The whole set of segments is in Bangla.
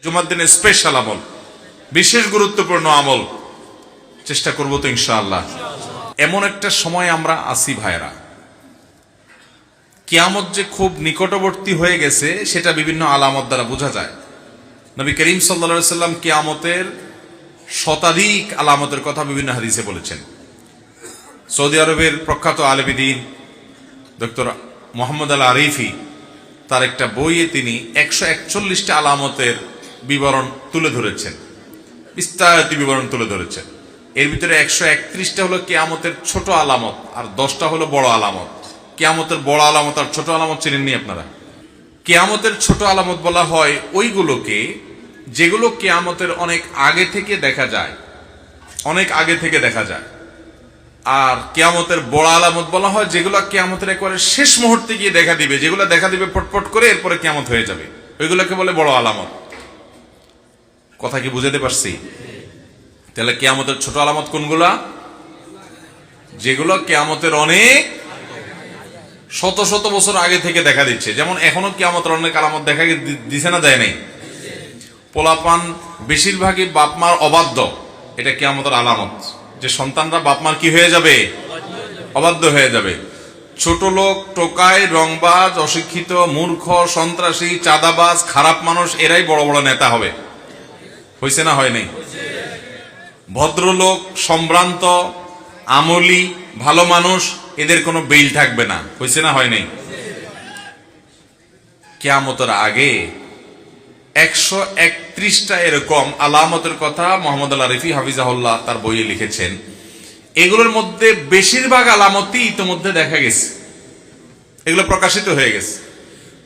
জুমার দিনের স্পেশাল আমল, বিশেষ গুরুত্বপূর্ণ আমল। চেষ্টা করব তো ইনশাআল্লাহ। এমন একটা সময় আমরা আসি ভাইরা, কিয়ামত যে খুব নিকটবর্তী হয়ে গেছে সেটা বিভিন্ন আলামত দ্বারা বোঝা যায়। নবী করিম সাল্লাল্লাহু আলাইহি সাল্লাম কিয়ামতের শতাধিক আলামতের কথা বিভিন্ন হাদিসে বলেছেন। সৌদি আরবের প্রখ্যাত আলেমদ্বীন ডক্টর মোহাম্মদ আল আরিফি তার একটা বইয়ে তিনি 141টা আলামতের বিবরণ তুলে ধরেছেন, বিস্তারিত বিবরণ তুলে ধরেছেন। এর ভিতরে 131টা হলো কিয়ামতের ছোট আলামত আর 10টা হলো বড় আলামত। কিয়ামতের বড় আলামত আর ছোট আলামত চিনেননি আপনারা? কিয়ামতের ছোট আলামত বলা হয় ওইগুলোকে যেগুলো কিয়ামতের অনেক আগে থেকে দেখা যায়, অনেক আগে থেকে দেখা যায়। আর কিয়ামতের বড় আলামত বলা হয় যেগুলো কিয়ামতের একেবারে শেষ মুহূর্তে গিয়ে দেখা দিবে, যেগুলো দেখা দিবে পটপট করে, এরপরে কিয়ামত হয়ে যাবে, ওইগুলোকে বলে বড় আলামত। কথা কি বুঝাতে পারছি? তাহলে কিয়ামতের ছোট আলামত কোনগুলা? যেগুলো কিয়ামতের অনেক শত শত বছর আগে থেকে দেখা দিচ্ছে। যেমন এখনো কিয়ামতের অনেক আলামত দেখা দিছে না, দেয় নাই? পোলাপান বেশিরভাগই বাপমার অবাধ্য, এটা কিয়ামতের আলামত, যে সন্তানরা বাপমার কি হয়ে যাবে? অবাধ্য হয়ে যাবে। ছোট লোক, টোকাই, রংবাজ, অশিক্ষিত, মূর্খ, সন্ত্রাসী, চাঁদাবাজ, খারাপ মানুষ, এরাই বড় বড় নেতা হবে। হয়েছে না হয় নাই? ভদ্রলোক, সম্ভ্রান্ত, আমলি, ভালো মানুষ, এদের কোনো বেইল থাকবে না। হয়েছে না হয় নাই? কিয়ামতের আগে 131টা এরকম আলামতের কথা মোহাম্মদ আল আরিফি হাফিজাহুল্লাহ তার বইয়ে লিখেছেন। এগুলোর মধ্যে বেশিরভাগ আলামতই ইতিমধ্যে দেখা গেছে, এগুলো প্রকাশিত হয়ে গেছে।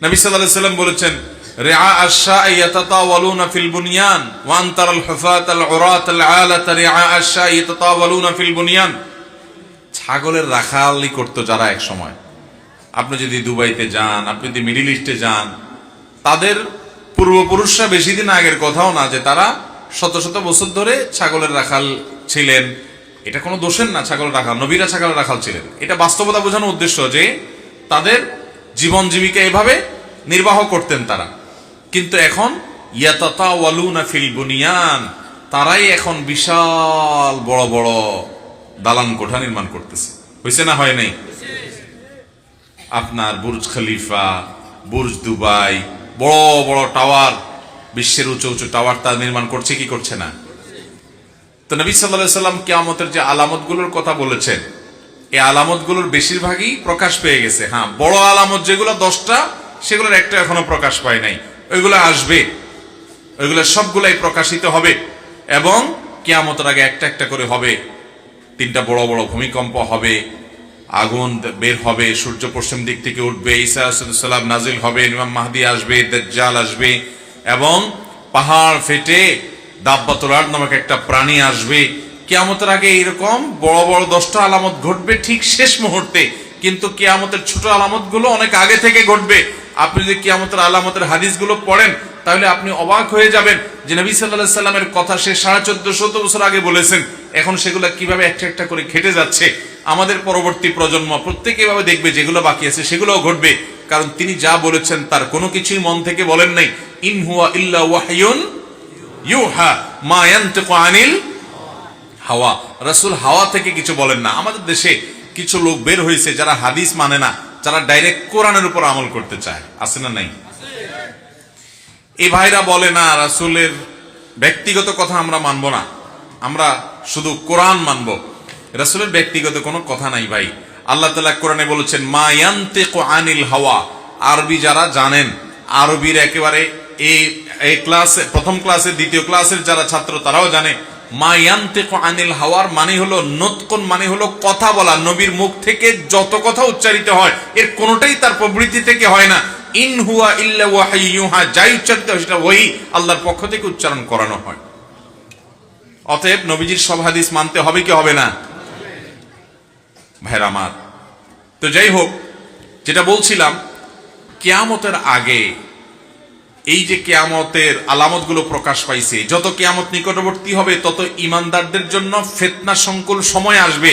নবী সাল্লাল্লাহু আলাইহি ওয়াসাল্লাম বলেছেন, রিআ আশ-শা'i ইয়াতাতাওয়ালুনা ফিল বুনিয়ান ওয়া আনতারাল হুফাতাল উরাতাল আলাতা রিআ আশ-শা'i ইয়াতাতাওয়ালুনা ফিল বুনিয়ান। ছাগলের রাখালি করতো যারা এক সময়, আপনি যদি দুবাইতে যান, আপনি যদি মিডল ইস্টে যান, তাদের পূর্বপুরুষরা বেশি দিন আগের কথাও না যে তারা শত শত বছর ধরে ছাগলের রাখাল ছিলেন। এটা কোনো দোষের না, ছাগলের রাখাল, নবীরা ছাগলের রাখাল ছিলেন। এটা বাস্তবতা বোঝানোর উদ্দেশ্য যে তাদের জীবন জীবিকা এভাবে নির্বাহ করতেন তারা। কিন্তু এখন ইয়াতাতাওয়ালুনা ফিল বুনিয়ান, তারাই এখন বিশাল বড় বড় দালান কোঠা নির্মাণ করতেছে। হয়েছে না হয় নাই? আপনার বুর্জ খলিফা, বুর্জ দুবাই, বড় বড় টাওয়ার, বিশ্বের উঁচু উঁচু টাওয়ার তা নির্মাণ করছে কি করছে না? তো নবী সাল্লাল্লাহু আলাইহি ওয়াসাল্লাম কিয়ামতের যে আলামতগুলোর কথা বলেছেন, এই আলামতগুলোর বেশিরভাগই প্রকাশ পেয়ে গেছে। হ্যাঁ, বড় আলামত যেগুলো 10টা, সেগুলোর একটা এখনো প্রকাশ পায় নাই। ওইগুলো আসবে, ওইগুলো সবগুলাই প্রকাশিত হবে এবং কিয়ামতের আগে একটা একটা করে হবে। 3টা বড় বড় ভূমিকম্প হবে, আগুন বের হবে, সূর্য পশ্চিম দিক থেকে উঠবে, ঈসা আলাইহিস সালাম নাজিল হবে, ইমাম মাহদি আসবে, দাজ্জাল আসবে এবং পাহাড় ফেটে দাব্বাতুল আরদ নামক একটা প্রাণী আসবে। কিয়ামতের আগে এরকম বড় বড় 10টা আলামত ঘটবে ঠিক শেষ মুহূর্তে, কিন্তু কিয়ামতের ছোট আলামতগুলো অনেক আগে থেকে ঘটবে। আপনি যদি কিয়ামতের আলামতের হাদিসগুলো পড়েন তাহলে আপনি অবাক হয়ে যাবেন যে নবী সাল্লাল্লাহু আলাইহি সাল্লামের কথা সে 1450 বছর আগে বলেছেন, এখন সেগুলো কিভাবে একটা একটা করে ঘটে যাচ্ছে। আমাদের পরবর্তী প্রজন্ম প্রত্যেকে এভাবে দেখবে, যেগুলো বাকি আছে সেগুলোও ঘটবে, কারণ তিনি যা বলেছেন তার কোনো কিছুই মন থেকে বলেন নাই। ইন হুয়া ইল্লা ওয়াহয়ুন ইউহা মা ইয়ানতিকু আনিল হাওয়া। রাসূল হাওয়া থেকে কিছু বলেন না। আমাদের দেশে কিছু লোক বের হয়েছে যারা হাদিস মানে না, যারা ডাইরেক্ট কোরআনের উপর আমল করতে চায়, আছে না নাই? এই ভাইরা বলে না রাসূলের ব্যক্তিগত কথা আমরা মানবো না, আমরা শুধু কোরআন মানবো। রাসূলের ব্যক্তিগত কোনো কথা নাই ভাই। আল্লাহ তাআলা কোরআনে বলেছেন মা ইয়ানতিকু আনিল হাওয়া। আরবি যারা জানেন, আরবির একেবারে এই ক্লাসে, প্রথম ক্লাসে, দ্বিতীয় ক্লাসের যারা ছাত্র তারাও জানে মা ইয়ানতিকু আনিল হাওয়ার মানে হলো নতকুন, মানে হলো কথা বলা। নবীর মুখ থেকে যত কথা উচ্চারিত হয় এর কোনোটাই তার প্রবৃত্তি থেকে হয় না। ইন হুয়া ইল্লা ওয়াহয়ুন ইউহা, যাই উচ্চারিত হয় সেটা ওহী, আল্লাহর পক্ষ থেকে উচ্চারণ করানো হয়। অতএব নবীজির সব হাদিস মানতে হবে কি হবে না? ভাইরা আমার, তো যাই হোক, যেটা বলছিলাম, কিয়ামতের আগে এই যে কিয়ামতের আলামতগুলো প্রকাশ পাইছে, যত কিয়ামত নিকটবর্তী হবে তত ঈমানদারদের জন্য ফিতনা সংকুল সময় আসবে।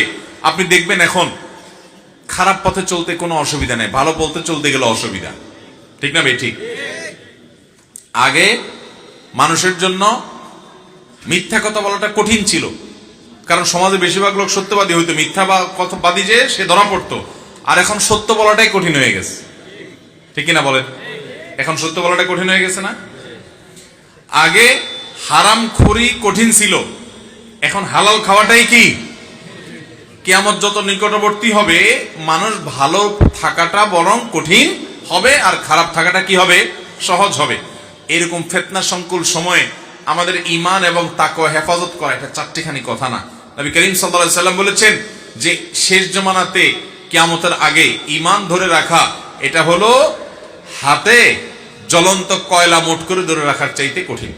আপনি দেখবেন এখন খারাপ পথে চলতে কোনো অসুবিধা নেই, ভালো পথে চলতে গেলে অসুবিধা, ঠিক না ভাই? ঠিক। আগে মানুষের জন্য মিথ্যা কথা বলাটা কঠিন ছিল, কারণ সমাজে বেশিরভাগ লোক সত্যবাদী হইতো, মিথ্যা বা কথাবাদী যে সে ধরা পড়তো। আর এখন সত্য বলাটাই কঠিন হয়ে গেছে, ঠিক কিনা বলেন? এখন সত্য বলাটা কঠিন হয়ে গেছে না? আগে হারামখোরি কঠিন ছিল, এখন হালাল খাওয়াটাই কি? কিয়ামত যত নিকটবর্তী হবে, মানুষ ভালো থাকাটা বরং কঠিন হবে, আর খারাপ থাকাটা কি হবে? সহজ হবে। এরকম ফিতনা সংকুল সময়ে আমাদের ঈমান এবং তাকওয়া হেফাজত করা এটা চারটিখানি কথা না। নবী করিম সাল্লাল্লাহু আলাইহি সাল্লাম বলেছেন যে শেষ জমানাতে কিয়ামতের আগে ঈমান ধরে রাখা এটা হলো হাতে জ্বলন্ত কয়লা মোট করে ধরে রাখার চাইতে কঠিন।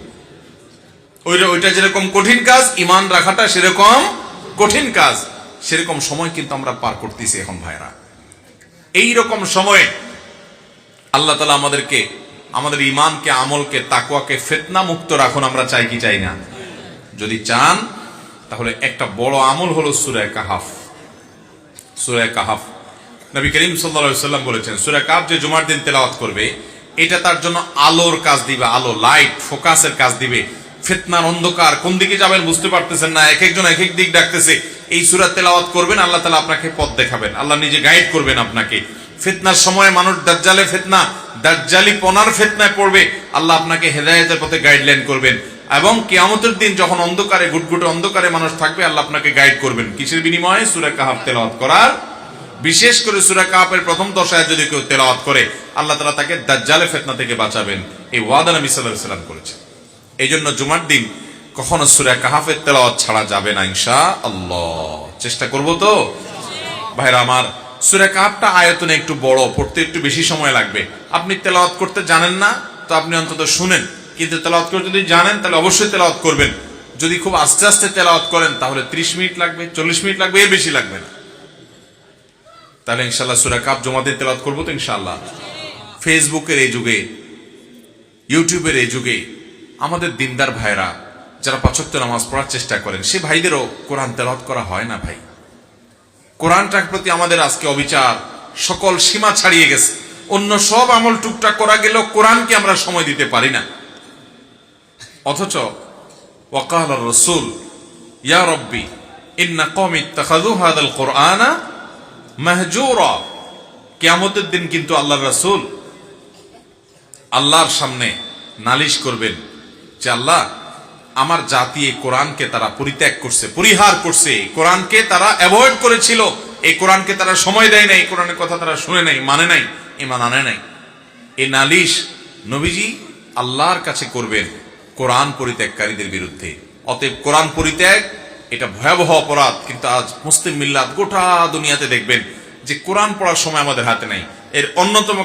ওইটা যেরকম কঠিন কাজ, ঈমান রাখাটা সেরকম কঠিন কাজ। সেরকম সময় কিন্তু আমরা পার করতেছি এখন ভাইরা। এই রকম সময়ে আল্লাহ তাআলা আমাদেরকে, আমাদের ঈমানকে, আমলকে, তাকওয়াকে ফিতনা মুক্ত রাখুন। আমরা চাই কি চাই না? যদি চান তাহলে একটা বড় আমল হলো সূরা কাহাফ। সূরা কাহাফ নবী করিম সাল্লাল্লাহু আলাইহি ওয়াসাল্লাম বলেছেন, সূরা কাহাফ যে জুমার দিন তেলাওয়াত করবে এটা তার জন্য আলোর কাজ দিবে, আলো, লাইট, ফোকাসের কাজ দিবে। ফিতনার অন্ধকার, কোন দিকে যাবেন বুঝতে পারতেছেন না, এক একজন এক এক দিক ডাকতেছে, এই সূরা তেলাওয়াত করবেন, আল্লাহ তাআলা আপনাকে পথ দেখাবেন, আল্লাহ নিজে গাইড করবেন আপনাকে। ফিতনার সময় মানুষ দাজ্জালে ফিতনা, দাজ্জালি পনার ফিতনায় পড়বে, আল্লাহ আপনাকে হেদায়েতের পথে গাইডলাইন করবেন। এবং কিয়ামতের দিন যখন অন্ধকারে, গুটগুটে অন্ধকারে মানুষ থাকবে, আল্লাহ আপনাকে গাইড করবেন কিসের বিনিময়ে? সূরা কাহাফ তেলাওয়াত করার। বিশেষ করে সূরা কাহাফের প্রথম 10 আয়াত যদি কেউ তেলাওয়াত করে, আল্লাহ তাআলা তাকে দাজ্জালের ফিতনা থেকে বাঁচাবেন। এই ওয়াদা নবী সাল্লাল্লাহু আলাইহি ওয়াসাল্লাম করেছেন। এই জন্য জুমার দিন কখনো সূরা কাহাফের তেলাওয়াত ছাড়া যাবে না ইনশাআল্লাহ। চেষ্টা করব তো ভাইরা আমার। সূরা কাহাফটা আয়তনে একটু বড়, পড়তে একটু বেশি সময় লাগবে। আপনি তেলাওয়াত করতে জানেন না তো আপনি অন্তত শুনেন, কিন্তু তেলাওয়াত করতে যদি জানেন তাহলে অবশ্যই তেলাওয়াত করবেন। যদি খুব আস্তে আস্তে তেলাওয়াত করেন তাহলে 30 মিনিট লাগবে, 40 মিনিট লাগবে, এর বেশি লাগবে না। তাহলে ইনশাআল্লাহ সূরা কাহাফ জুমার দিন তেলাওয়াত করব তো ইনশাআল্লাহ। ফেসবুকের এই যুগে, ইউটিউবের এই যুগে আমাদের দিনদার ভাইরা যারা 5 ওয়াক্ত নামাজ পড়ার চেষ্টা করেন, সে ভাইদেরও কোরআন তেলাওয়াত করা হয় না ভাই। কোরআনটার প্রতি আমাদের আজকে অবিচার সকল সীমা ছাড়িয়ে গেছে। অন্য সব আমল টুকটাক করা গেলেও কোরআনকে আমরা সময় দিতে পারি না। অথচ ওয়াকাল রাসূল ইয়া রাব্বি ইন্না কওমি ইত্তাখাযু হাযাল কুরআনা মাহজুরা। কিয়ামতের দিন কিন্তু আল্লাহর রাসূল আল্লাহর সামনে নালিশ করবেন যে আল্লাহ, আমার জাতি এই কোরআনকে তারা পরিত্যাগ করছে, পরিহার করছে, কোরআনকে তারা অ্যাভয়েড করেছিল, এই কোরআনকে তারা সময় দেয় নাই, কোরআনের কথা তারা শুনে নাই, মানে নাই, ঈমান আনে নাই। এই নালিশ নবীজি আল্লাহর কাছে করবেন কোরআন পরিত্যাগকারীদের বিরুদ্ধে। অতএব কোরআন পরিত্যাগ এটা ভয়াবহ অপরাধ। কিন্তু আজ মুসলিম মিল্লাত গোটা দুনিয়াতে দেখবেন যে কোরআন পড়ার সময় আমাদের হাতে নাই। এর অন্যতম